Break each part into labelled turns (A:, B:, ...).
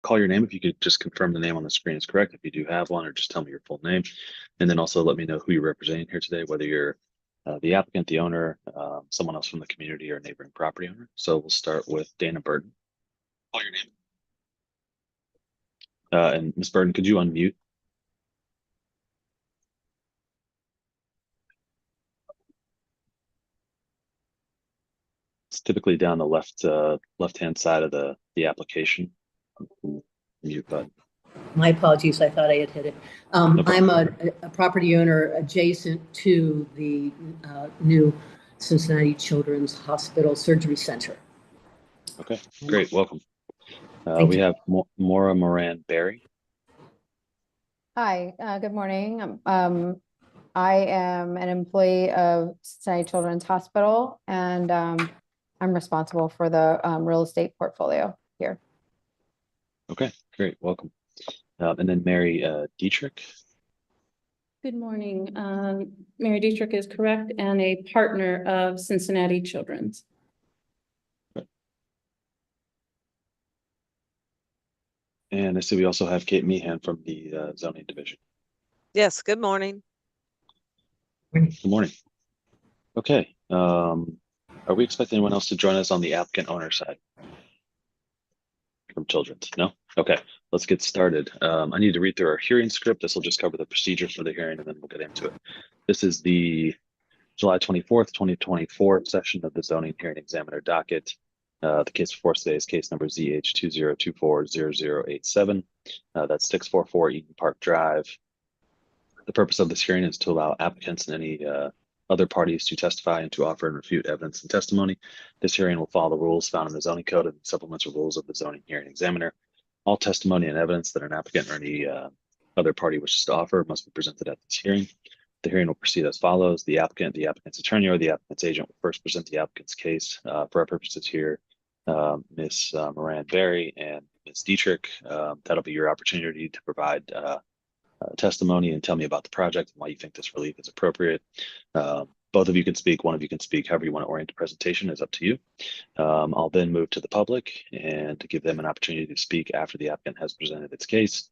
A: call your name. If you could just confirm the name on the screen is correct, if you do have one, or just tell me your full name. And then also let me know who you're representing here today, whether you're the applicant, the owner, someone else from the community, or a neighboring property owner. So we'll start with Dana Burton. Call your name. And Ms. Burton, could you unmute? It's typically down the left-hand side of the application. Mute button.
B: My apologies, I thought I had hit it.
A: No
B: I'm a property owner adjacent to the new Cincinnati Children's Hospital Surgery Center.
A: Okay, great, welcome.
B: Thank
A: we
B: you.
A: have Maura Moran Berry.
C: Hi, good morning. I am an employee of Cincinnati Children's Hospital, and I'm responsible for the real estate portfolio here.
A: Okay, great, welcome. And then Mary Dietrich.
D: Good morning. Mary Dietrich is correct, and a partner of Cincinnati Children's.
A: And I see we also have Kate Meehan from the zoning division.
E: Yes, good morning.
A: Good morning. Okay, are we expecting anyone else to join us on the applicant owner side? From Children's? No? Okay, let's get started. I need to read through our hearing script. This will just cover the procedure for the hearing, and then we'll get into it. This is the July 24th, 2024 session of the zoning hearing examiner docket. The case before us today is case number ZH20240087. That's 644 Eden Park Drive. The purpose of this hearing is to allow applicants and any other parties to testify and to offer and refute evidence and testimony. This hearing will follow the rules found in the zoning code and supplemental rules of the zoning hearing examiner. All testimony and evidence that an applicant or any other party wishes to offer must be presented at this hearing. The hearing will proceed as follows. The applicant, the applicant's attorney, or the applicant's agent will first present the applicant's case. For our purposes here, Ms. Moran Berry and Ms. Dietrich, that'll be your opportunity to provide testimony and tell me about the project and why you think this relief is appropriate. Both of you can speak, one of you can speak, however you want to orient the presentation is up to you. I'll then move to the public and to give them an opportunity to speak after the applicant has presented its case.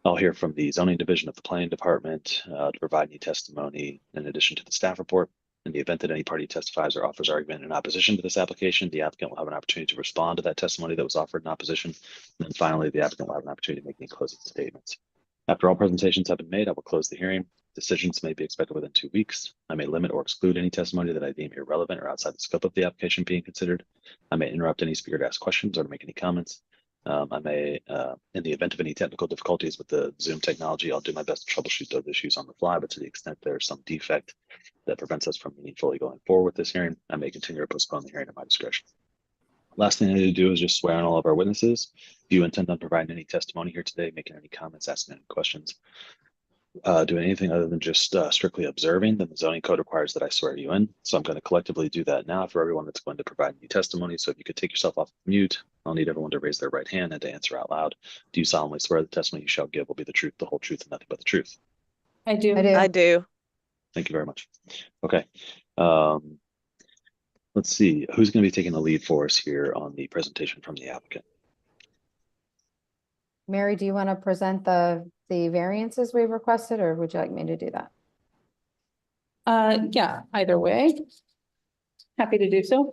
A: I'll hear from the zoning division of the planning department to provide any testimony in addition to the staff report. In the event that any party testifies or offers argument in opposition to this application, the applicant will have an opportunity to respond to that testimony that was offered in opposition. And then finally, the applicant will have an opportunity to make any closing statements. After all presentations have been made, I will close the hearing. Decisions may be expected within 2 weeks. I may limit or exclude any testimony that I deem irrelevant or outside the scope of the application being considered. I may interrupt any speaker to ask questions or to make any comments. I may, in the event of any technical difficulties with the Zoom technology, I'll do my best to troubleshoot those issues on the fly, but to the extent there's some defect that prevents us from meaningfully going forward with this hearing, I may continue or postpone the hearing at my discretion. Last thing I need to do is just swear on all of our witnesses. If you intend on providing any testimony here today, making any comments, asking any questions, doing anything other than just strictly observing, then the zoning code requires that I swear you in. So I'm going to collectively do that now for everyone that's going to provide any testimony. So if you could take yourself off mute, I'll need everyone to raise their right hand and to answer out loud. Do you solemnly swear the testimony you shall give will be the truth, the whole truth, and nothing but the truth?
D: I do.
E: I do.
A: Thank you very much. Okay. Let's see, who's going to be taking the lead for us here on the presentation from the applicant?
C: Mary, do you want to present the variances we've requested, or would you like me to do that?
D: Yeah, either way. Happy to do so.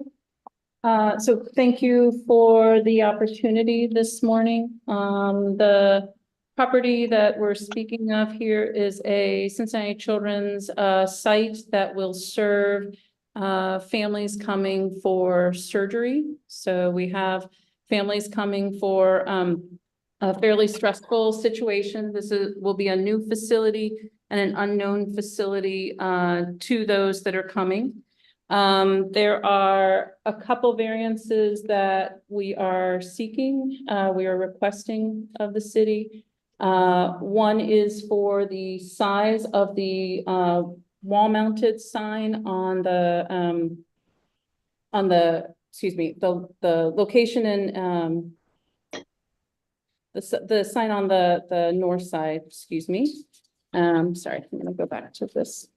D: So thank you for the opportunity this morning. The property that we're speaking of here is a Cincinnati Children's site that will serve families coming for surgery. So we have families coming for a fairly stressful situation. This will be a new facility and an unknown facility to those that are coming. There are a couple variances that we are seeking, we are requesting of the city. One is for the size of the wall-mounted sign on the location in the sign on the north side, excuse me. Sorry, I'm gonna go back to this.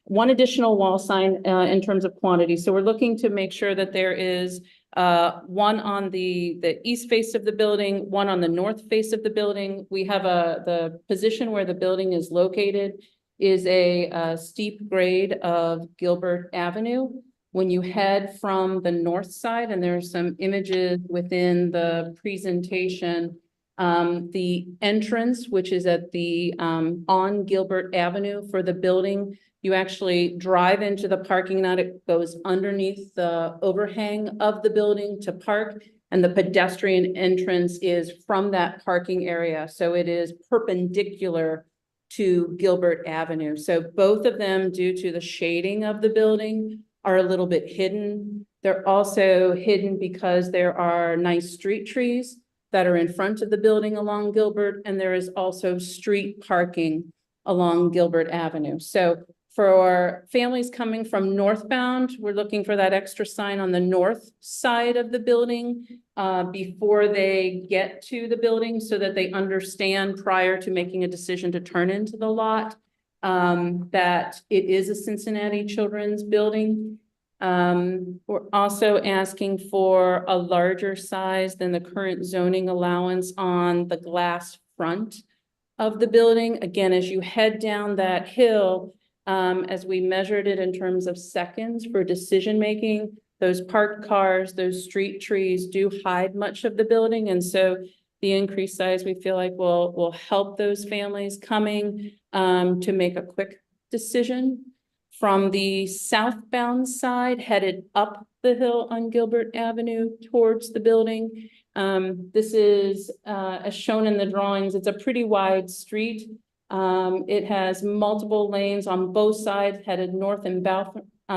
D: One additional wall sign in terms of quantity. So we're looking to make sure that there is one on the east face of the building, one on the north face of the building. We have the position where the building is located is a steep grade of Gilbert Avenue. When you head from the north side, and there's some images within the presentation, the entrance, which is at the on Gilbert Avenue for the building, you actually drive into the parking lot. It goes underneath the overhang of the building to park, and the pedestrian entrance is from that parking area. So it is perpendicular to Gilbert Avenue. So both of them, due to the shading of the building, are a little bit hidden. They're also hidden because there are nice street trees that are in front of the building along Gilbert, and there is also street parking along Gilbert Avenue. So for families coming from northbound, we're looking for that extra sign on the north side of the building before they get to the building, so that they understand prior to making a decision to turn into the lot that it is a Cincinnati Children's building. We're also asking for a larger size than the current zoning allowance on the glass front of the building. Again, as you head down that hill, as we measured it in terms of seconds for decision-making, those parked cars, those street trees do hide much of the building. And so the increased size, we feel like will help those families coming to make a quick decision. From the southbound side, headed up the hill on Gilbert Avenue towards the building. This is, as shown in the drawings, it's a pretty wide street. It has multiple lanes on both sides, headed north and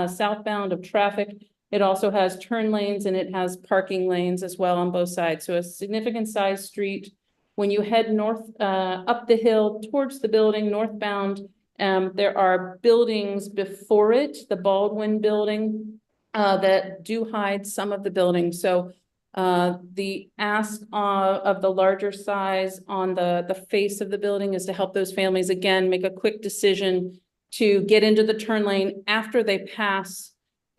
D: southbound of traffic. It also has turn lanes, and it has parking lanes as well on both sides. So a significant size street. When you head north, up the hill towards the building, northbound, there are buildings before it, the Baldwin building, that do hide some of the building. So the ask of the larger size on the face of the building is to help those families, again, make a quick decision to get into the turn lane after they pass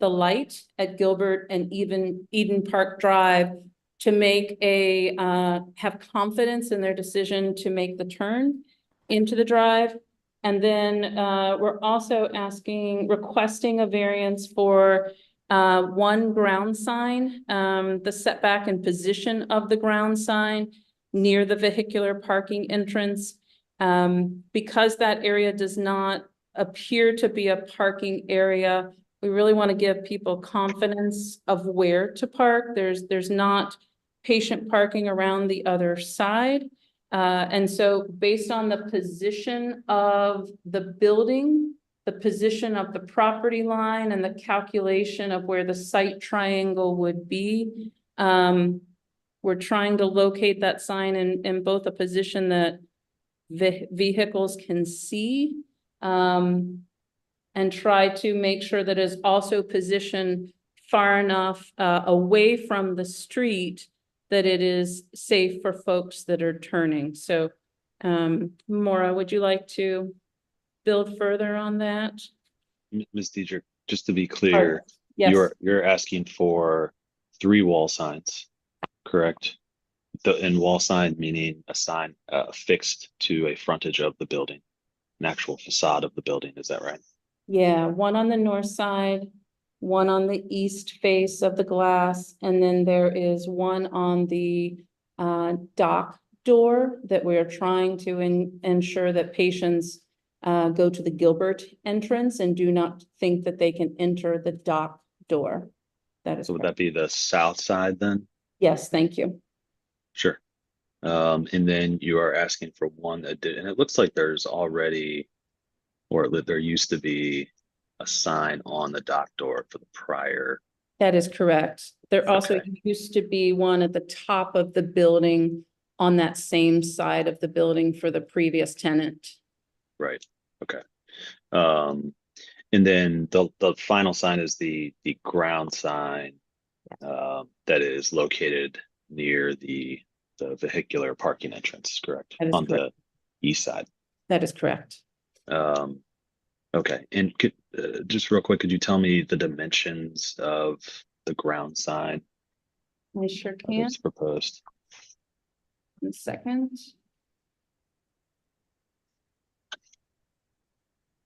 D: the light at Gilbert and even Eden Park Drive, to make have confidence in their decision to make the turn into the drive. And then we're also requesting a variance for one ground sign, the setback and position of the ground sign near the vehicular parking entrance. Because that area does not appear to be a parking area, we really want to give people confidence of where to park. There's not patient parking around the other side. And so based on the position of the building, the position of the property line, and the calculation of where the site triangle would be, we're trying to locate that sign in both a position that vehicles can see, and try to make sure that it's also positioned far enough away from the street that it is safe for folks that are turning. So, Maura, would you like to build further on that?
A: Ms. Diedrich, just to be clear,
D: Yes,
A: you're asking for 3 wall signs, correct? And wall sign meaning a sign affixed to a frontage of the building, an actual facade of the building. Is that right?
D: yeah, one on the north side, one on the east face of the glass, and then there is one on the dock door that we are trying to ensure that patients go to the Gilbert entrance and do not think that they can enter the dock door. That is
A: So would
D: correct.
A: that be the south side then?
D: Yes, thank you.
A: Sure. And then you are asking for one, and it looks like there's already, or there used to be, a sign on the dock door for the prior.
D: That is correct. There also
A: Okay.
D: used to be one at the top of the building on that same side of the building for the previous tenant.
A: Right. Okay. And then the final sign is the ground sign that is located near the vehicular parking entrance, correct?
D: That is
A: On
D: correct.
A: the east side.
D: That is correct.
A: Okay. And just real quick, could you tell me the dimensions of the ground sign
D: We sure can.
A: It's proposed.
D: One second.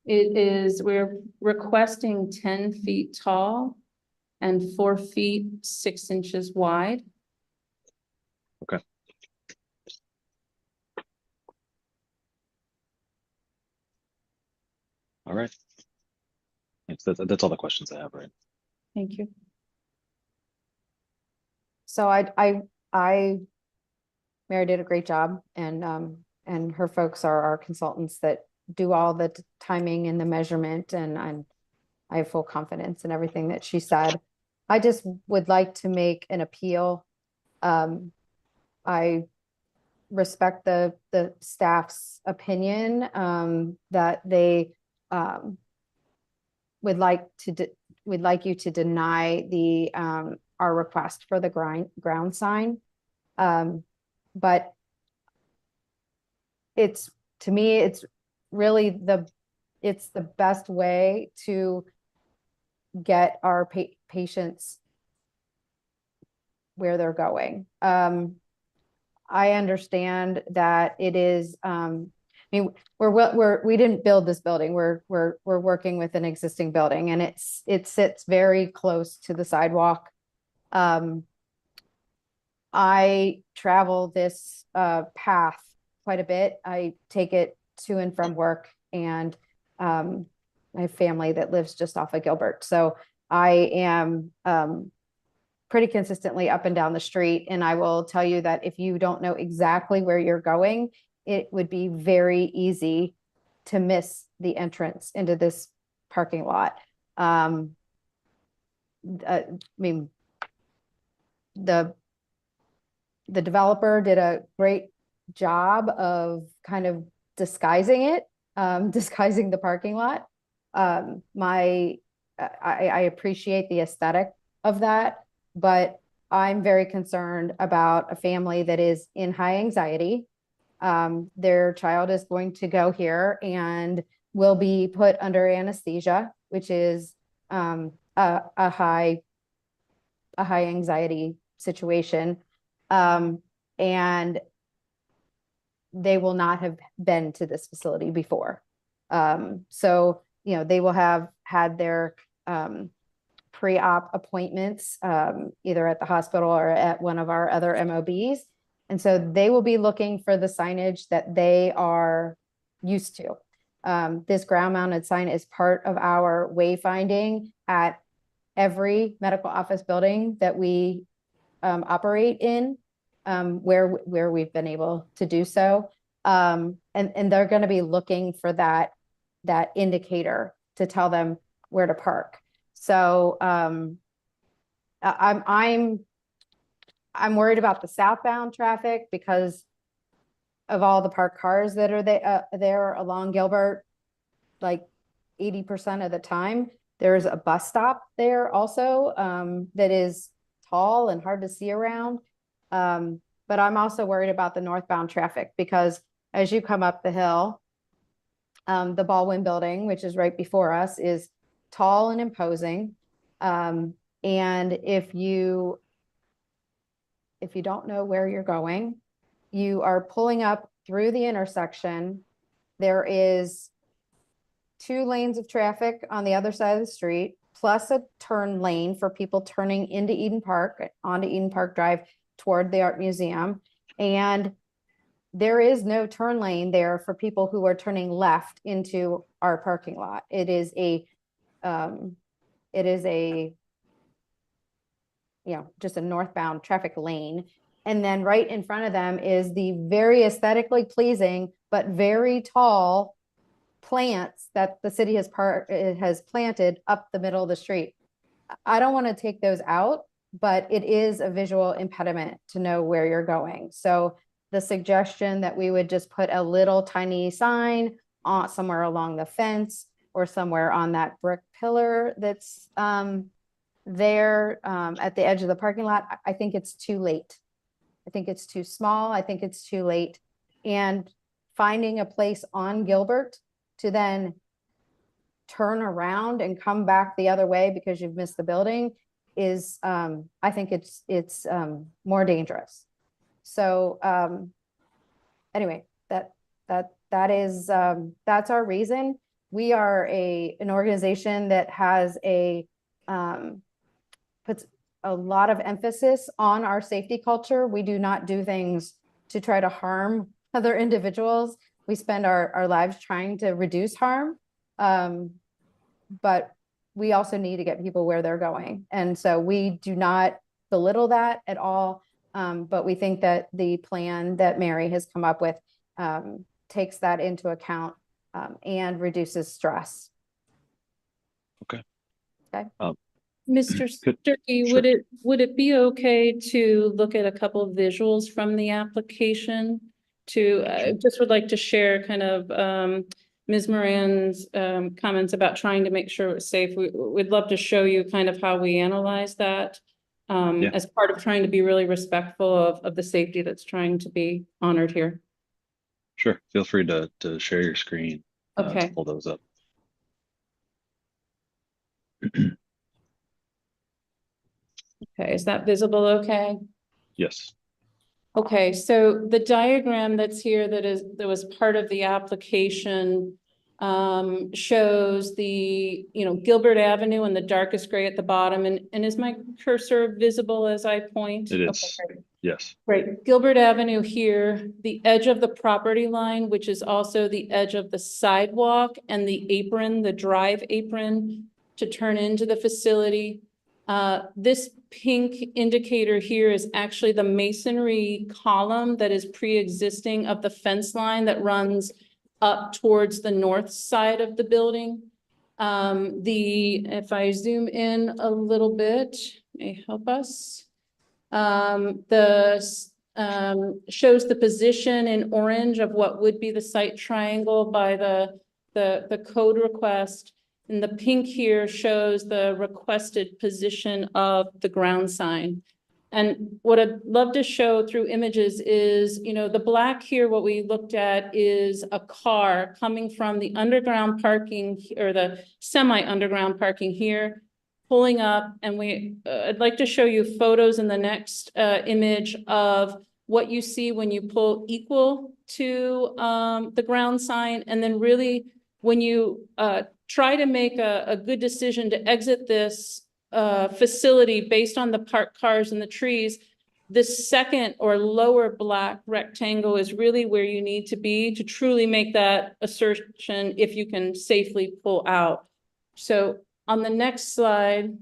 D: We're requesting 10 feet tall and 4 feet 6 inches wide.
A: Okay. All right. Thanks. That's all the questions I have, right?
D: Thank you.
C: So Mary did a great job, and her folks are our consultants that do all the timing and the measurement, and I have full confidence in everything that she said. I just would like to make an appeal. I respect the staff's opinion, that they would like you to deny the our request for the ground sign. But to me, it's really the best way to get our patients where they're going. I understand that it is, I mean, we didn't build this building. We're working with an existing building, and it sits very close to the sidewalk. I travel this path quite a bit. I take it to and from work, and I have family that lives just off of Gilbert. So I am pretty consistently up and down the street. And I will tell you that if you don't know exactly where you're going, it would be very easy to miss the entrance into this parking lot. I mean, the developer did a great job of kind of disguising it, disguising the parking lot. I appreciate the aesthetic of that, but I'm very concerned about a family that is in high anxiety. Their child is going to go here and will be put under anesthesia, which is a high anxiety situation. And they will not have been to this facility before. So, you know, they will have had their pre-op appointments either at the hospital or at one of our other MOBs. And so they will be looking for the signage that they are used to. This ground mounted sign is part of our wayfinding at every medical office building that we operate in, where we've been able to do so. And they're going to be looking for that indicator to tell them where to park. So I'm worried about the southbound traffic because of all the parked cars that are there along Gilbert. Like 80% of the time, there's a bus stop there also that is tall and hard to see around. But I'm also worried about the northbound traffic because as you come up the hill, the Baldwin building, which is right before us, is tall and imposing. And if you don't know where you're going, you are pulling up through the intersection. There is 2 lanes of traffic on the other side of the street, plus a turn lane for people turning into Eden Park, onto Eden Park Drive toward the Art Museum. And there is no turn lane there for people who are turning left into our parking lot. It is a just a northbound traffic lane. And then right in front of them is the very aesthetically pleasing, but very tall plants that the city has planted up the middle of the street. I don't want to take those out, but it is a visual impediment to know where you're going. So the suggestion that we would just put a little tiny sign on somewhere along the fence or somewhere on that brick pillar that's there at the edge of the parking lot, I think it's too late. I think it's too small. I think it's too late. And finding a place on Gilbert to then turn around and come back the other way because you've missed the building is, I think it's more dangerous. So, anyway, that is, that's our reason. We are an organization that has puts a lot of emphasis on our safety culture. We do not do things to try to harm other individuals. We spend our lives trying to reduce harm. But we also need to get people where they're going. And so we do not belittle that at all. But we think that the plan that Mary has come up with takes that into account and reduces stress.
A: Okay.
C: Okay.
D: Mr.
A: Good.
D: Sturkey,
A: Sure.
D: would it be okay to look at a couple of visuals from the application?
A: Sure.
D: Just would like to share kind of Ms. Moran's comments about trying to make sure it's safe. We'd love to show you kind of how we analyze that
A: Yeah.
D: as part of trying to be really respectful of the safety that's trying to be honored here.
A: Sure. Feel free to share your screen to
D: Okay.
A: pull those up.
D: Okay, is that visible okay?
A: Yes.
D: Okay, so the diagram that's here that was part of the application shows the, Gilbert Avenue in the darkest gray at the bottom. And is my cursor visible as I point?
A: It
D: Okay,
A: is.
D: great.
A: Yes.
D: Great. Gilbert Avenue here, the edge of the property line, which is also the edge of the sidewalk and the apron, the drive apron to turn into the facility. This pink indicator here is actually the masonry column that is pre-existing of the fence line that runs up towards the north side of the building. If I zoom in a little bit, may help us. Shows the position in orange of what would be the site triangle by the code request. And the pink here shows the requested position of the ground sign. And what I'd love to show through images is, the black here, what we looked at is a car coming from the underground parking or the semi-underground parking here, pulling up. And I'd like to show you photos in the next image of what you see when you pull equal to the ground sign. And then really when you try to make a good decision to exit this facility based on the parked cars and the trees, this second or lower black rectangle is really where you need to be to truly make that assertion if you can safely pull out. So on the next slide,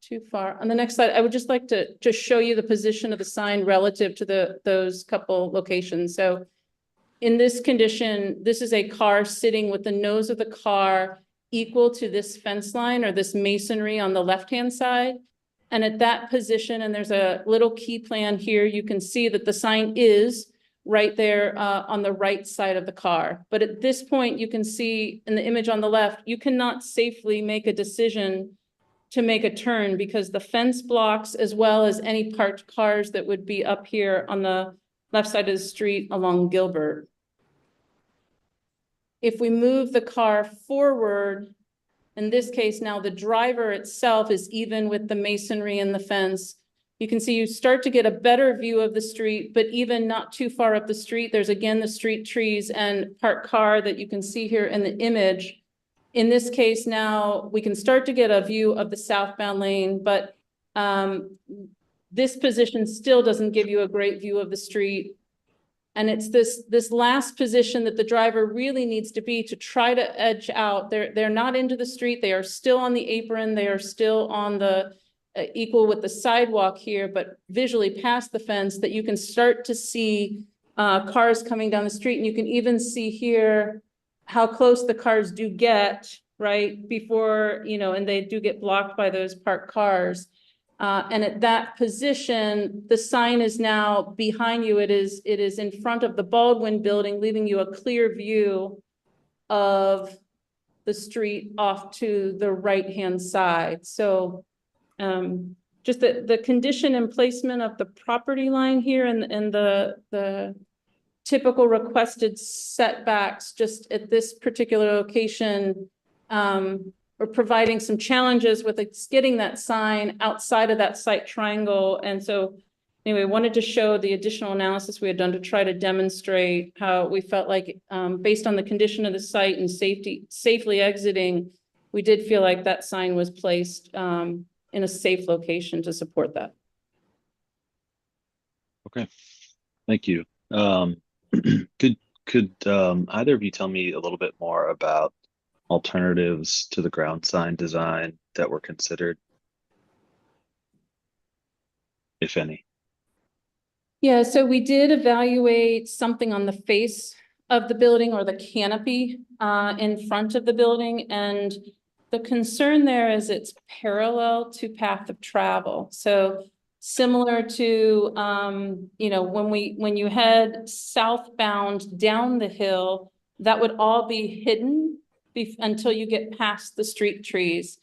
D: too far. On the next slide, I would just like to just show you the position of the sign relative to those couple locations. So in this condition, this is a car sitting with the nose of the car equal to this fence line or this masonry on the left-hand side. And at that position, and there's a little key plan here, you can see that the sign is right there on the right side of the car. But at this point, you can see in the image on the left, you cannot safely make a decision to make a turn because the fence blocks as well as any parked cars that would be up here on the left side of the street along Gilbert. If we move the car forward, in this case now the driver itself is even with the masonry and the fence, you can see you start to get a better view of the street, but even not too far up the street, there's again the street trees and parked car that you can see here in the image. In this case now, we can start to get a view of the southbound lane, but this position still doesn't give you a great view of the street. And it's this last position that the driver really needs to be to try to edge out. They're not into the street. They are still on the apron. They are still on the equal with the sidewalk here, but visually past the fence that you can start to see cars coming down the street. And you can even see here how close the cars do get, right? Before, and they do get blocked by those parked cars. And at that position, the sign is now behind you. It is in front of the Baldwin building, leaving you a clear view of the street off to the right-hand side. So just the condition and placement of the property line here and the typical requested setbacks just at this particular location we're providing some challenges with getting that sign outside of that site triangle. And so anyway, wanted to show the additional analysis we had done to try to demonstrate how we felt like, based on the condition of the site and safely exiting, we did feel like that sign was placed in a safe location to support that.
A: Okay, thank you. Could either of you tell me a little bit more about alternatives to the ground sign design that were considered, if any?
D: Yeah, so we did evaluate something on the face of the building or the canopy in front of the building. And the concern there is it's parallel to path of travel. So similar to, you know, when you head southbound down the hill, that would all be hidden until you get past the street trees.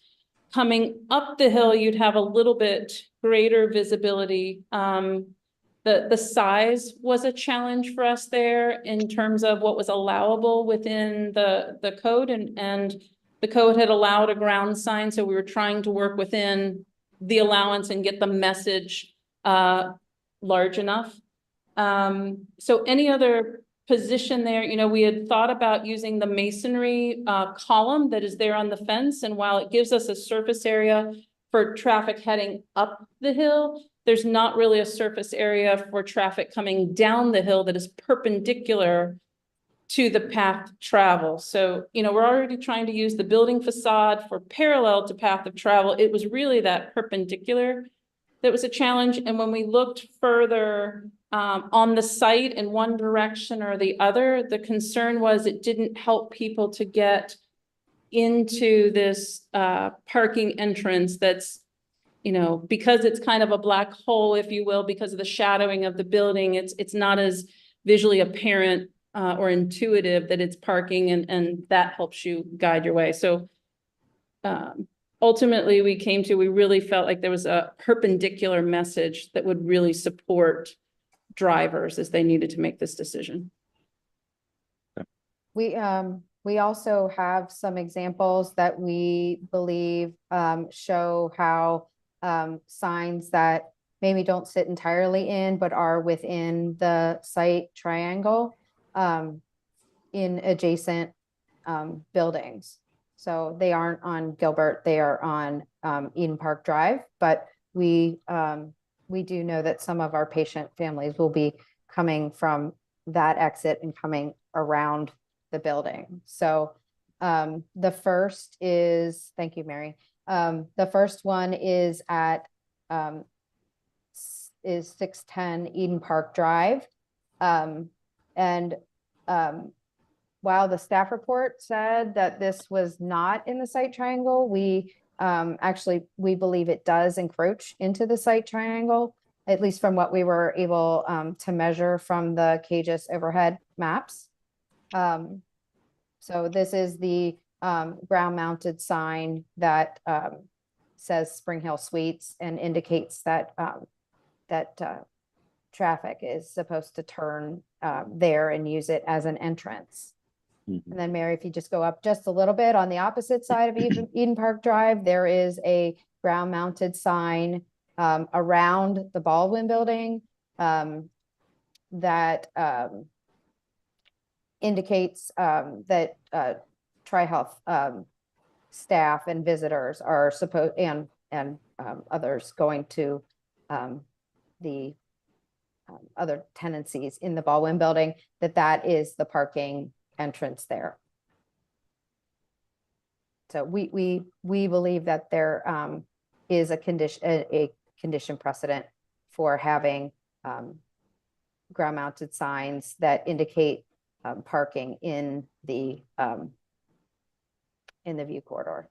D: Coming up the hill, you'd have a little bit greater visibility. The size was a challenge for us there in terms of what was allowable within the code, and the code had allowed a ground sign, so we were trying to work within the allowance and get the message large enough. So any other position there, you know, we had thought about using the masonry column that is there on the fence, and while it gives us a surface area for traffic heading up the hill, there's not really a surface area for traffic coming down the hill that is perpendicular to the path of travel. So, you know, we're already trying to use the building facade for parallel to path of travel. It was really that perpendicular that was a challenge. And when we looked further on the site in one direction or the other, the concern was it didn't help people to get into this parking entrance that's, you know, because it's kind of a black hole, if you will, because of the shadowing of the building, it's not as visually apparent or intuitive that it's parking, and that helps you guide your way. So ultimately we really felt like there was a perpendicular message that would really support drivers as they needed to make this decision.
C: We also have some examples that we believe show how signs that maybe don't sit entirely in, but are within the site triangle in adjacent buildings. So they aren't on Gilbert, they are on Eden Park Drive, but we do know that some of our patient families will be coming from that exit and coming around the building. So the first is, thank you, Mary. The first one is at is 610 Eden Park Drive. While the staff report said that this was not in the site triangle, we we believe it does encroach into the site triangle, at least from what we were able to measure from the CAGIS overhead maps. So this is the ground mounted sign that says Spring Hill Suites and indicates that traffic is supposed to turn there and use it as an entrance.
A: Mm-hmm.
C: And then Mary, if you just go up just a little bit on the opposite side of Eden Park Drive, there is a ground mounted sign around the Baldwin building that indicates that Tri-Health staff and visitors are supposed, and others going to the other tenancies in the Baldwin building, that is the parking entrance there. So we believe that there is a condition precedent for having ground mounted signs that indicate parking in the view corridor.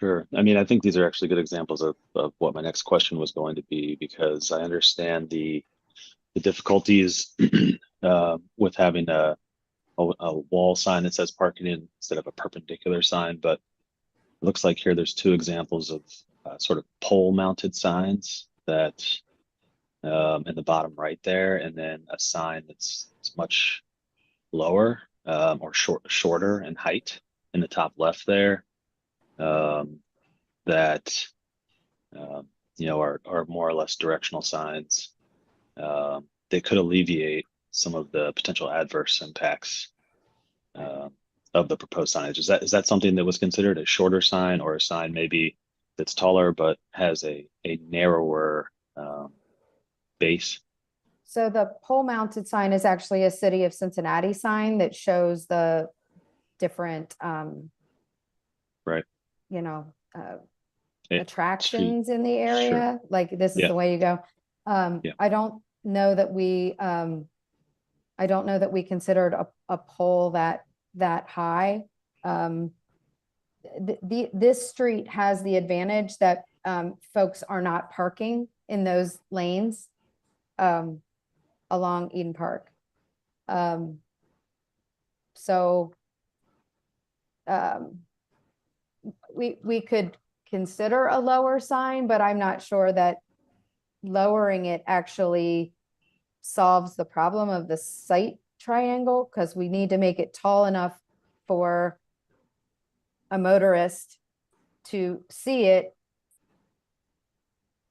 A: Sure. I mean, I think these are actually good examples of what my next question was going to be, because I understand the difficulties with having a wall sign that says parking in instead of a perpendicular sign. But it looks like here there's two examples of sort of pole mounted signs that in the bottom right there, and then a sign that's much lower or shorter in height in the top left there. that are more or less directional signs. They could alleviate some of the potential adverse impacts of the proposed signage. Is that something that was considered a shorter sign, or a sign maybe that's taller but has a narrower base?
C: So the pole mounted sign is actually a City of Cincinnati sign that shows the different,
A: Right.
C: attractions in the area. Like this is
A: Yeah.
C: the way you go.
A: Yeah.
C: I don't know that we considered a pole that high. This street has the advantage that folks are not parking in those lanes along Eden Park. We could consider a lower sign, but I'm not sure that lowering it actually solves the problem of the sight triangle, because we need to make it tall enough for a motorist to see it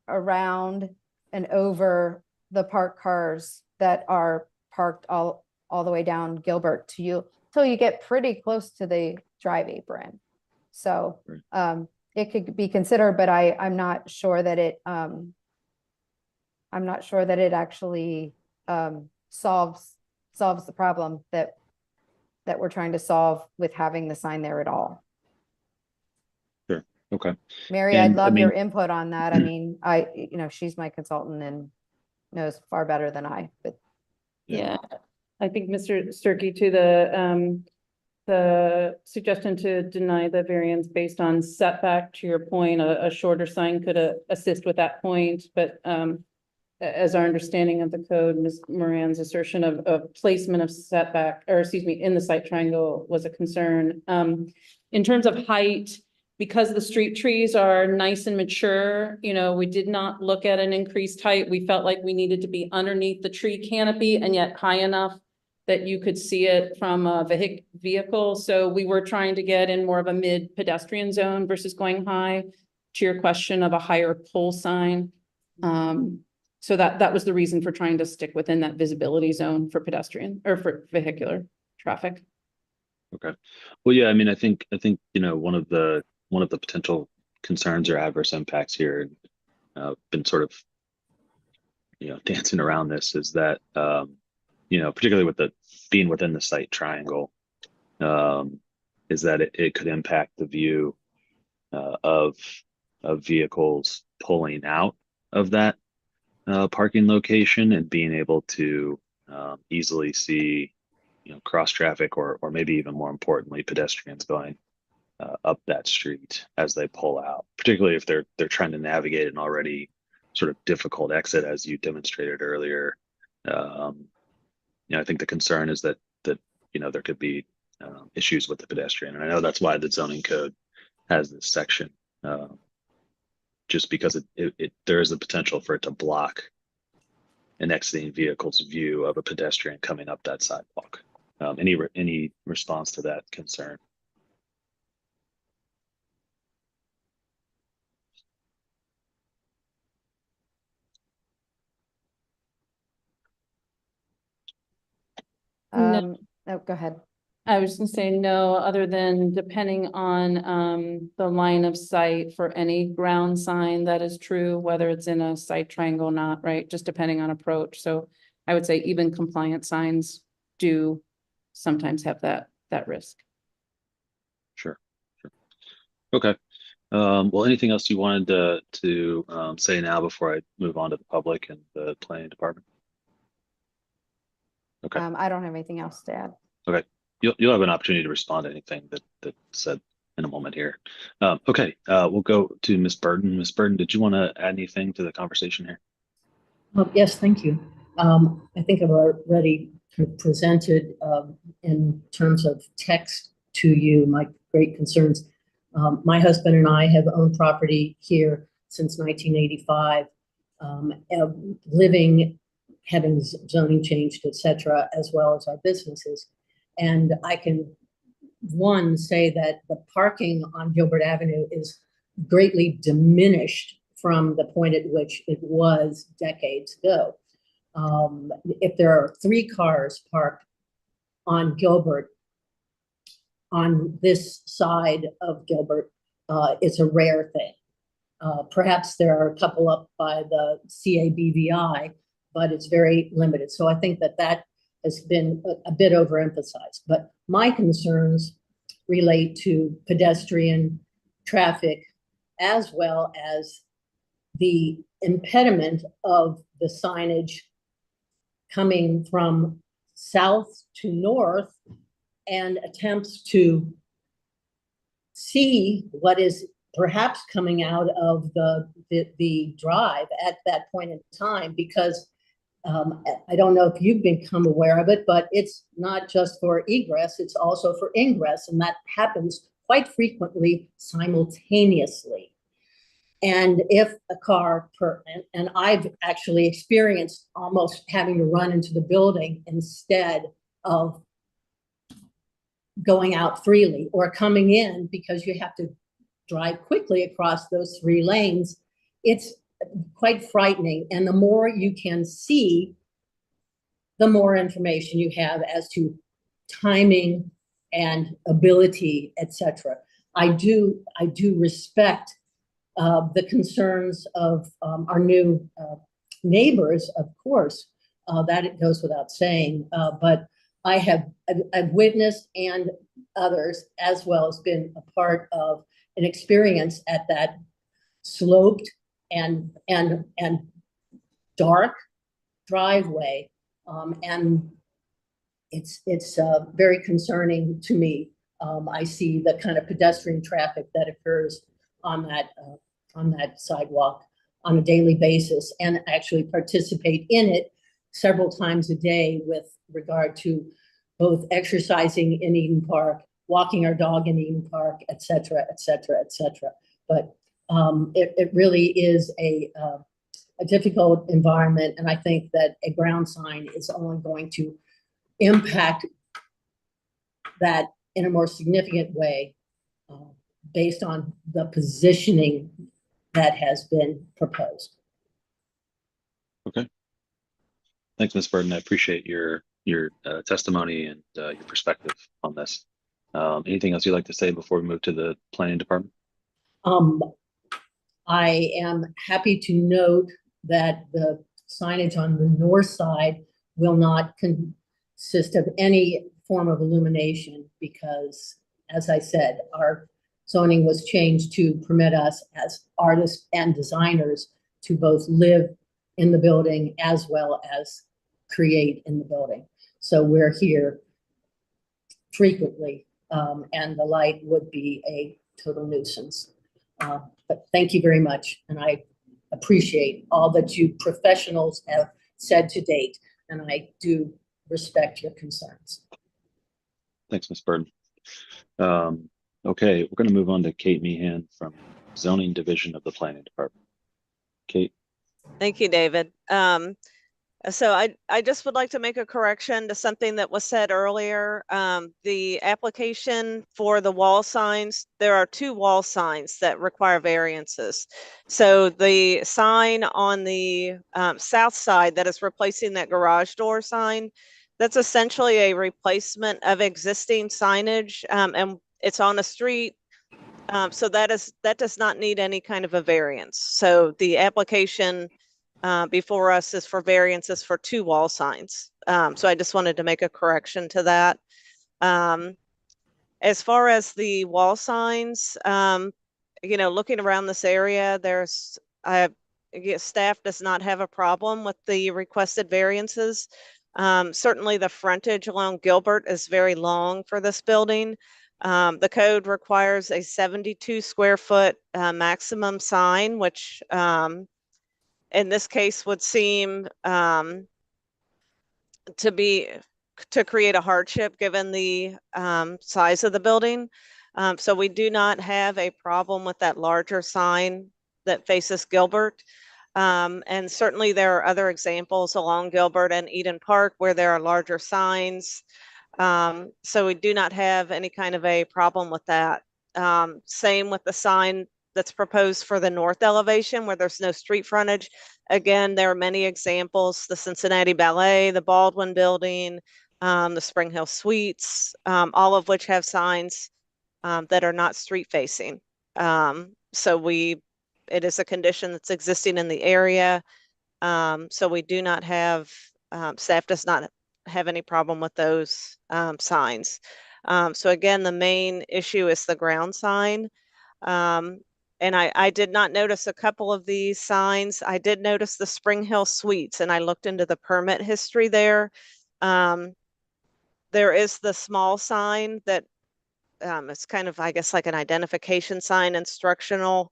C: around and over the parked cars that are parked all the way down Gilbert to you till you get pretty close to the drive apron. So it could be considered, but I'm not sure that it actually solves the problem that we're trying to solve with having the sign there at all.
A: Sure. Okay.
C: Mary, I'd love your input on that. I mean, she's my consultant and knows far better than I, but.
D: Yeah, I think Mr. Sturkey, to the suggestion to deny the variance based on setback, to your point, a shorter sign could assist with that point, but as our understanding of the code, Ms. Moran's assertion of placement of setback, or excuse me, in the site triangle was a concern. In terms of height, because the street trees are nice and mature, we did not look at an increased height. We felt like we needed to be underneath the tree canopy and yet high enough that you could see it from a vehicle. So we were trying to get in more of a mid pedestrian zone versus going high, to your question of a higher pole sign. So that was the reason for trying to stick within that visibility zone for pedestrian or for vehicular traffic.
A: Okay. Well, yeah, I mean, I think, one of the potential concerns or adverse impacts here, been sort of, dancing around this, is that, particularly with the being within the site triangle, is that it could impact the view of vehicles pulling out of that parking location and being able to easily see, cross traffic, or maybe even more importantly, pedestrians going up that street as they pull out, particularly if they're trying to navigate an already sort of difficult exit, as you demonstrated earlier. I think the concern is that there could be issues with the pedestrian, and I know that's why the zoning code has this section, just because there is the potential for it to block an exiting vehicle's view of a pedestrian coming up that sidewalk. Any response to that concern?
C: Oh, go ahead.
D: I was gonna say no, other than depending on the line of sight for any ground sign, that is true, whether it's in a site triangle or not, right? Just depending on approach. So I would say even compliant signs do sometimes have that risk.
A: Sure. Okay. Well, anything else you wanted to say now before I move on to the public and the planning department? Okay.
C: I don't have anything else to add.
A: Okay. You'll have an opportunity to respond to anything that said in a moment here. Okay. We'll go to Ms. Burton. Ms. Burton, did you want to add anything to the conversation here?
B: Yes, thank you. I think I've already presented in terms of text to you my great concerns. My husband and I have owned property here since 1985, living, having zoning changed, et cetera, as well as our businesses. And I can one, say that the parking on Gilbert Avenue is greatly diminished from the point at which it was decades ago. If there are 3 cars parked on Gilbert, on this side of Gilbert, it's a rare thing. Perhaps there are a couple up by the CABVI, but it's very limited. So I think that that has been a bit overemphasized. But my concerns relate to pedestrian traffic as well as the impediment of the signage coming from south to north and attempts to see what is perhaps coming out of the drive at that point in time, because I don't know if you've become aware of it, but it's not just for egress, it's also for ingress, and that happens quite frequently simultaneously. And if a car, and I've actually experienced almost having to run into the building instead of going out freely or coming in because you have to drive quickly across those 3 lanes, it's quite frightening. And the more you can see, the more information you have as to timing and ability, etc. I do respect the concerns of our new neighbors, of course, that it goes without saying, but I've witnessed, and others as well, as been a part of an experience at that sloped and dark driveway, and it's very concerning to me. I see the kind of pedestrian traffic that occurs on that sidewalk on a daily basis, and actually participate in it several times a day with regard to both exercising in Eden Park, walking our dog in Eden Park, et cetera, et cetera, et cetera. But it really is a difficult environment, and I think that a ground sign is only going to impact that in a more significant way based on the positioning that has been proposed.
A: Okay. Thanks, Ms. Burden. I appreciate your testimony and your perspective on this. Anything else you'd like to say before we move to the planning department?
B: I am happy to note that the signage on the north side will not consist of any form of illumination because, as I said, our zoning was changed to permit us as artists and designers to both live in the building as well as create in the building. So we're here frequently, and the light would be a total nuisance. But thank you very much, and I appreciate all that you professionals have said to date, and I do respect your concerns.
A: Thanks, Ms. Burden. Okay, we're going to move on to Kate Meehan from Zoning Division of the Planning Department. Kate.
E: Thank you, David. So I just would like to make a correction to something that was said earlier. The application for the wall signs, there are 2 wall signs that require variances. So the sign on the south side that is replacing that garage door sign, that's essentially a replacement of existing signage, and it's on a street. So that does not need any kind of a variance. So the application before us is for variances for 2 wall signs. So I just wanted to make a correction to that. As far as the wall signs, looking around this area, staff does not have a problem with the requested variances. Certainly the frontage along Gilbert is very long for this building. The code requires a 72 square foot maximum sign, which in this case would seem to create a hardship given the size of the building. So we do not have a problem with that larger sign that faces Gilbert. And certainly there are other examples along Gilbert and Eden Park where there are larger signs. So we do not have any kind of a problem with that. Same with the sign that's proposed for the north elevation where there's no street frontage. Again, there are many examples, the Cincinnati Ballet, the Baldwin Building, the Spring Hill Suites, all of which have signs that are not street facing. So it is a condition that's existing in the area. So we do not have, staff does not have any problem with those signs. So again, the main issue is the ground sign. And I did not notice a couple of these signs. I did notice the Spring Hill Suites, and I looked into the permit history there. There is the small sign that it's kind of, I guess, like an identification sign, instructional,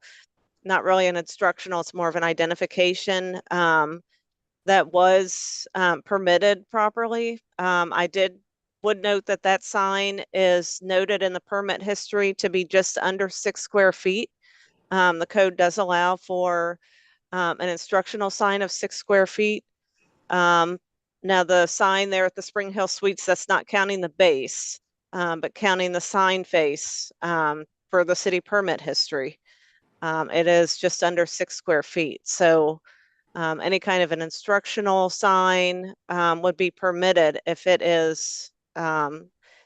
E: not really an instructional, it's more of an identification that was permitted properly. Would note that that sign is noted in the permit history to be just under 6 square feet. The code does allow for an instructional sign of 6 square feet. Now the sign there at the Spring Hill Suites, that's not counting the base, but counting the sign face for the city permit history. It is just under 6 square feet. So any kind of an instructional sign would be permitted if it is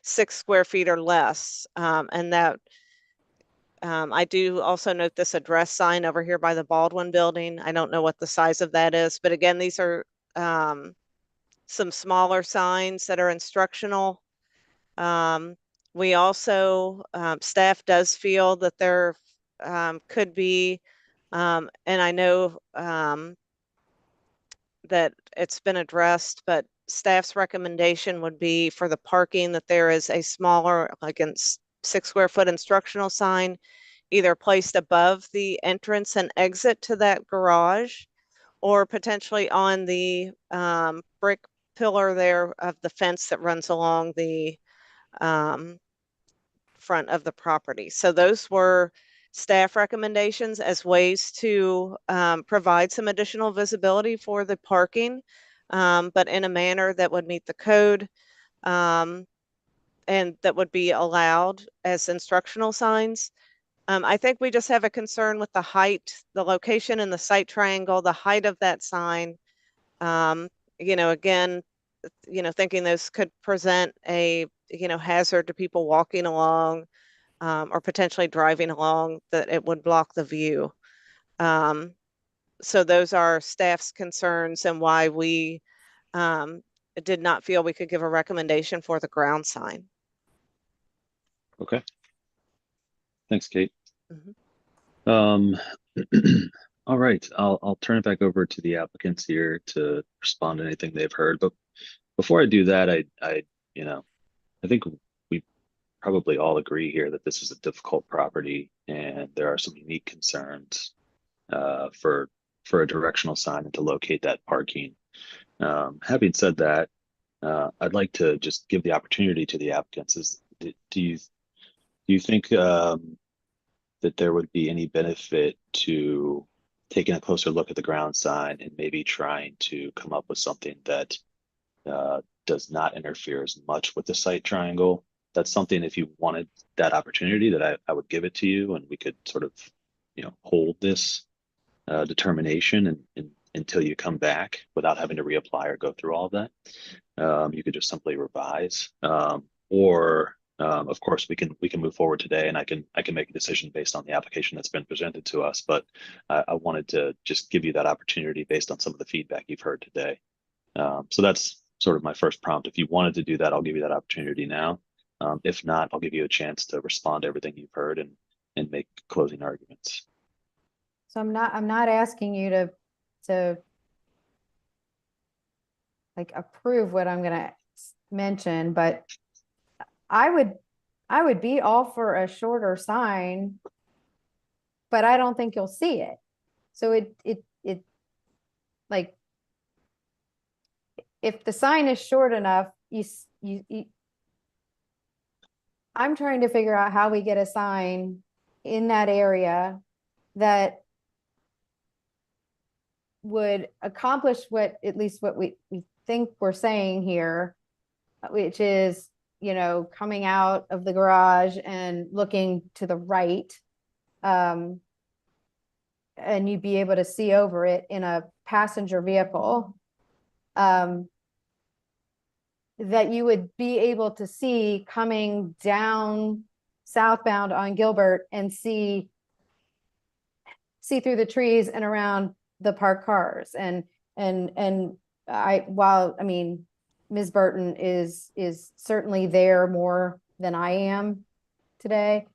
E: 6 square feet or less. And that I do also note this address sign over here by the Baldwin Building. I don't know what the size of that is, but again, these are some smaller signs that are instructional. We also, staff does feel that there could be, and I know that it's been addressed, but staff's recommendation would be for the parking that there is a smaller, like in 6 square foot instructional sign, either placed above the entrance and exit to that garage, or potentially on the brick pillar there of the fence that runs along the front of the property. So those were staff recommendations as ways to provide some additional visibility for the parking, but in a manner that would meet the code and that would be allowed as instructional signs. I think we just have a concern with the height, the location in the site triangle, the height of that sign. Again, thinking those could present a, hazard to people walking along or potentially driving along, that it would block the view. So those are staff's concerns and why we did not feel we could give a recommendation for the ground sign.
A: Okay. Thanks, Kate.
E: Mhm.
A: All right, I'll turn it back over to the applicants here to respond to anything they've heard. But before I do that, I think we probably all agree here that this is a difficult property and there are some unique concerns for a directional sign and to locate that parking. Having said that, I'd like to just give the opportunity to the applicants. Do you think that there would be any benefit to taking a closer look at the ground sign and maybe trying to come up with something that does not interfere as much with the site triangle? That's something, if you wanted that opportunity, that I would give it to you, and we could sort of, hold this determination and until you come back without having to reapply or go through all of that. You could just simply revise, or of course we can move forward today, and I can make a decision based on the application that's been presented to us. But I wanted to just give you that opportunity based on some of the feedback you've heard today. So that's sort of my first prompt. If you wanted to do that, I'll give you that opportunity now. If not, I'll give you a chance to respond to everything you've heard and make closing arguments.
C: So I'm not asking you to like approve what I'm gonna mention, but I would be all for a shorter sign, but I don't think you'll see it. So it like, if the sign is short enough, I'm trying to figure out how we get a sign in that area that would accomplish at least what we think we're saying here, which is you know, coming out of the garage and looking to the right, and you'd be able to see over it in a passenger vehicle, that you would be able to see coming down southbound on Gilbert and see through the trees and around the parked cars. And while I mean, Ms. Burton is certainly there more than I am today,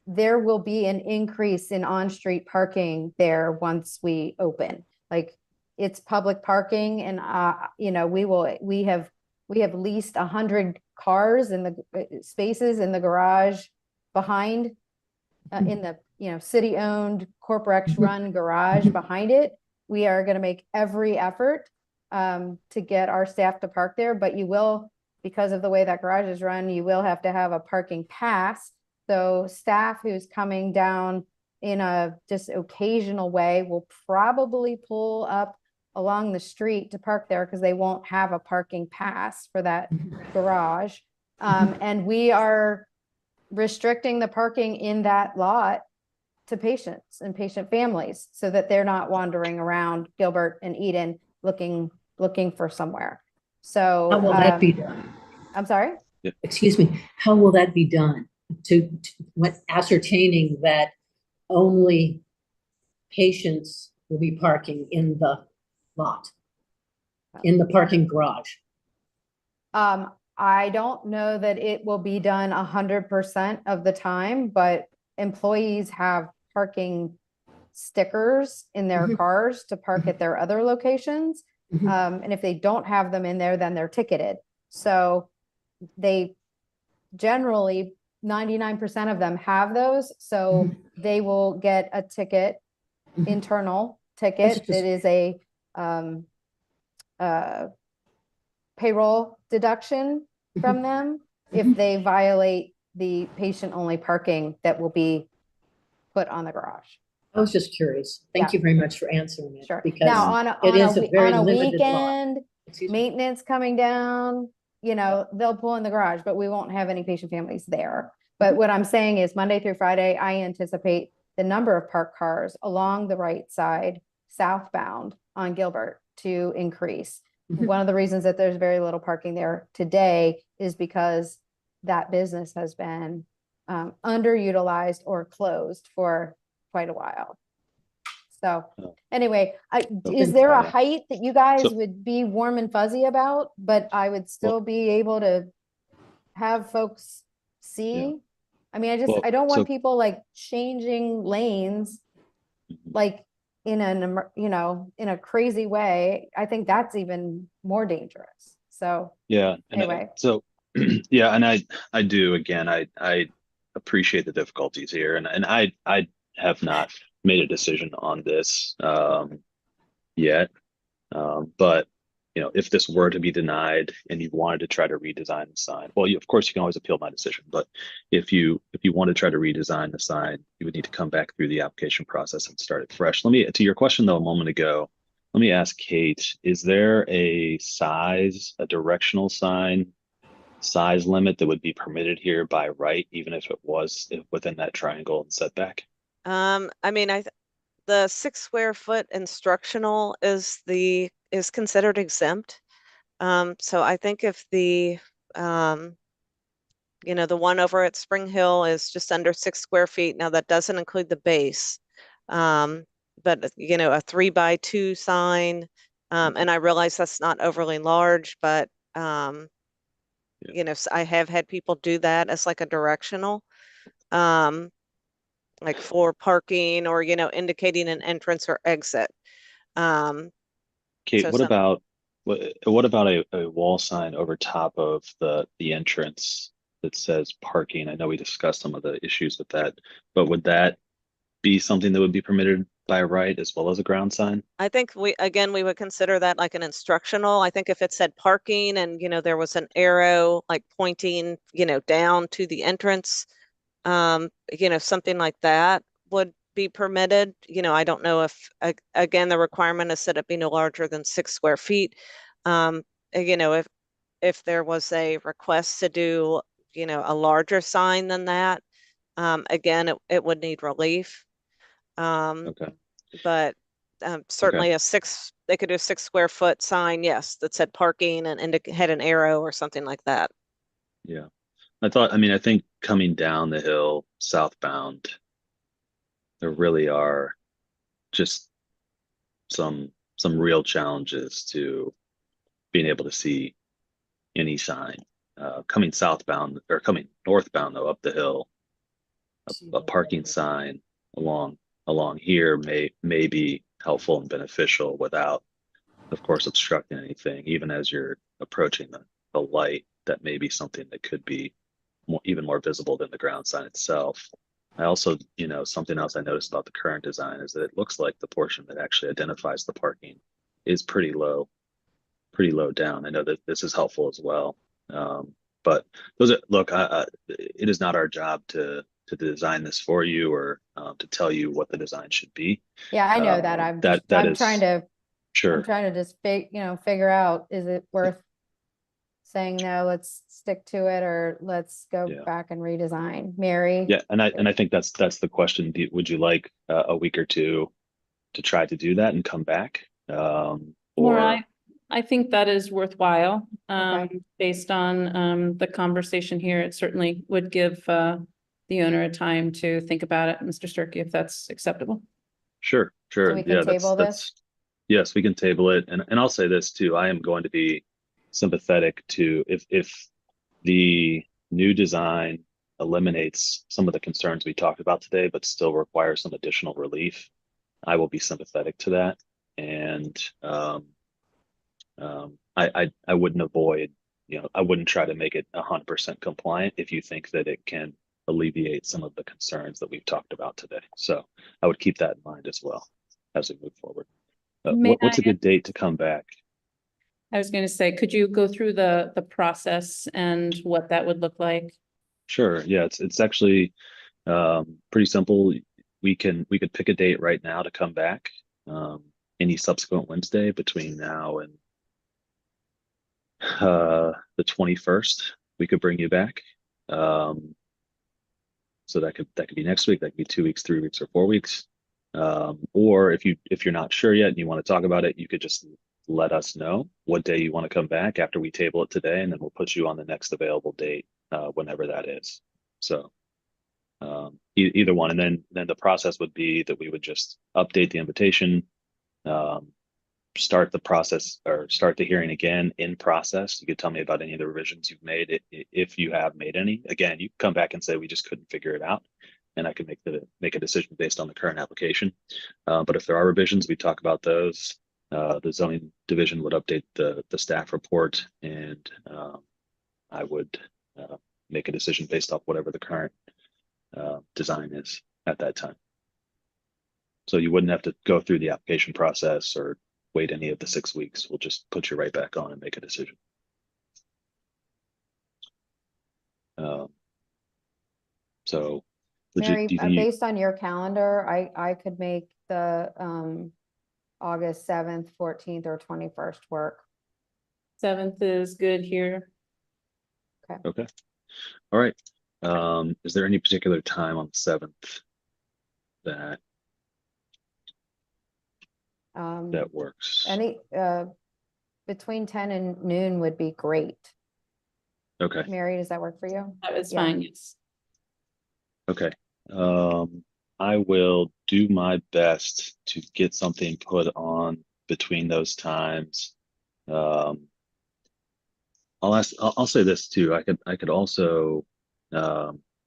C: there will be an increase in on-street parking there once we open. Like, it's public parking, and you know, we have leased 100 cars in the spaces in the garage behind, in the, you know, city-owned, corporate-run garage behind it. We are going to make every effort to get our staff to park there, but you will, because of the way that garage is run, you will have to have a parking pass. So staff who's coming down in a just occasional way will probably pull up along the street to park there because they won't have a parking pass for that garage. And we are restricting the parking in that lot to patients and patient families so that they're not wandering around Gilbert and Eden looking for somewhere. So
B: How will that be done?
C: I'm sorry?
B: Excuse me, how will that be done? To what, ascertaining that only patients will be parking in the lot, in the parking garage?
C: I don't know that it will be done 100% of the time, but employees have parking stickers in their cars to park at their other locations. And if they don't have them in there, then they're ticketed. So they generally, 99% of them have those. So they will get a ticket, internal ticket. It is a payroll deduction from them if they violate the patient-only parking that will be put on the garage.
B: I was just curious. Thank you very much for answering it.
C: Sure.
B: Because
C: Now, on
B: it is a very
C: on a
B: limited lot.
C: weekend,
B: Excuse me.
C: maintenance coming down, you know, they'll pull in the garage, but we won't have any patient families there. But what I'm saying is Monday through Friday, I anticipate the number of parked cars along the right side, southbound on Gilbert, to increase. One of the reasons that there's very little parking there today is because that business has been underutilized or closed for quite a while. So anyway, is there a height that you guys would be warm and fuzzy about, but I would still be able to have folks see? I mean, I don't want people like changing lanes, like in a crazy way. I think that's even more dangerous. So
A: yeah.
C: Anyway.
A: Yeah, and I do, again, I appreciate the difficulties here, and I have not made a decision on this yet. But you know, if this were to be denied and you wanted to try to redesign the sign, well, of course you can always appeal my decision. But if you want to try to redesign the sign, you would need to come back through the application process and start it fresh. To your question though a moment ago, let me ask Kate: is there a directional sign size limit that would be permitted here by right, even if it was within that triangle and setback?
E: I mean, the 6 square foot instructional is considered exempt. So I think if the the one over at Spring Hill is just under 6 square feet. Now that doesn't include the base. But a 3x2 sign, and I realize that's not overly large, but I have had people do that as like a directional, like for parking or indicating an entrance or exit.
A: Kate,
E: So
A: what about a wall sign over top of the entrance that says parking? I know we discussed some of the issues with that, but would that be something that would be permitted by right as well as a ground sign?
E: I think we would consider that like an instructional. I think if it said parking and there was an arrow like pointing down to the entrance, something like that would be permitted. I don't know if again the requirement is that it be no larger than 6 square feet. If there was a request to do you know, a larger sign than that, again, it would need relief.
A: Okay.
E: But certainly they could do a 6 square foot sign, yes, that said parking and had an arrow or something like that.
A: Yeah. I mean, I think coming down the hill southbound, there really are just some real challenges to being able to see any sign. Coming southbound or coming northbound though up the hill, a parking sign along here may be helpful and beneficial without, of course, obstructing anything. Even as you're approaching the light, that may be something that could be even more visible than the ground sign itself. I also, something else I noticed about the current design is that it looks like the portion that actually identifies the parking is pretty low down. I know that this is helpful as well. But look, it is not our job to design this for you or to tell you what the design should be.
C: Yeah, I know that. I'm just, I'm trying to,
A: Sure.
C: I'm trying to just figure out, is it worth saying no, let's stick to it, or let's go back and redesign? Mary?
A: Yeah, and I think that's the question. Would you like a week or two to try to do that and come back?
D: Or I think that is worthwhile.
C: Okay.
D: Based on the conversation here, it certainly would give the owner a time to think about it, Mr. Sturkey, if that's acceptable.
A: Sure.
C: So we can table this?
A: Yes, we can table it. And I'll say this too, I am going to be sympathetic to if the new design eliminates some of the concerns we talked about today, but still requires some additional relief, I will be sympathetic to that. And I wouldn't avoid, I wouldn't try to make it 100% compliant if you think that it can alleviate some of the concerns that we've talked about today. So I would keep that in mind as well as we move forward. What's a good date to come back?
D: I was going to say, could you go through the process and what that would look like?
A: Sure. Yeah, it's actually pretty simple. We could pick a date right now to come back. Any subsequent Wednesday between now and the 21st, we could bring you back. So that could be next week. That could be 2 weeks, 3 weeks, or 4 weeks. Or if you're not sure yet and you want to talk about it, you could just let us know what day you want to come back after we table it today, and then we'll put you on the next available date, whenever that is. So either one, and then the process would be that we would just update the invitation, start the process or start the hearing again in process. You could tell me about any of the revisions you've made, if you have made any. Again, you can come back and say we just couldn't figure it out, and I can make a decision based on the current application. But if there are revisions, we talk about those. The zoning division would update the staff report, and I would make a decision based off whatever the current design is at that time. So you wouldn't have to go through the application process or wait any of the 6 weeks. We'll just put you right back on and make a decision. So
C: Mary, based on your calendar, I could make the August 7th, 14th, or 21st work.
D: 7th is good here.
A: Okay. All right. Is there any particular time on the 7th that works?
C: Any between 10 and noon would be great.
A: Okay.
C: Mary, does that work for you?
D: That is fine, yes.
A: Okay. I will do my best to get something put on between those times. I'll say this too. I could also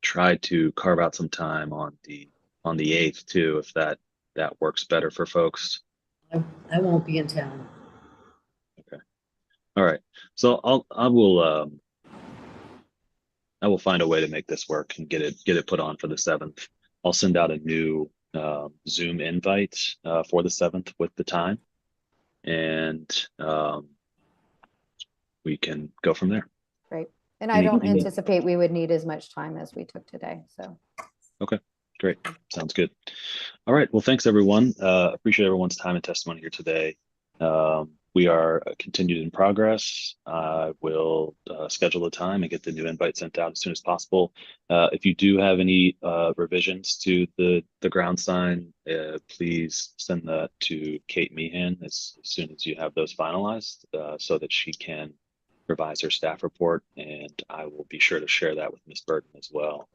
A: try to carve out some time on the 8th too, if that works better for folks.
B: I won't be in town.
A: Okay. All right. So I will find a way to make this work and get it put on for the 7th. I'll send out a new Zoom invite for the 7th with the time, and we can go from there.
C: Great. And I don't anticipate we would need as much time as we took today. So.
A: Okay, great. Sounds good. All right. Well, thanks everyone. Appreciate everyone's time and testimony here today. we are continued in progress. We'll schedule a time and get the new invite sent out as soon as possible. If you do have any revisions to the ground sign, please send that to Kate Meehan as soon as you have those finalized, so that she can revise her staff report, and I will be sure to share that with Ms. Burton as well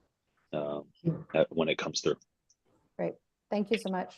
A: when it comes through.
C: Great. Thank you so much.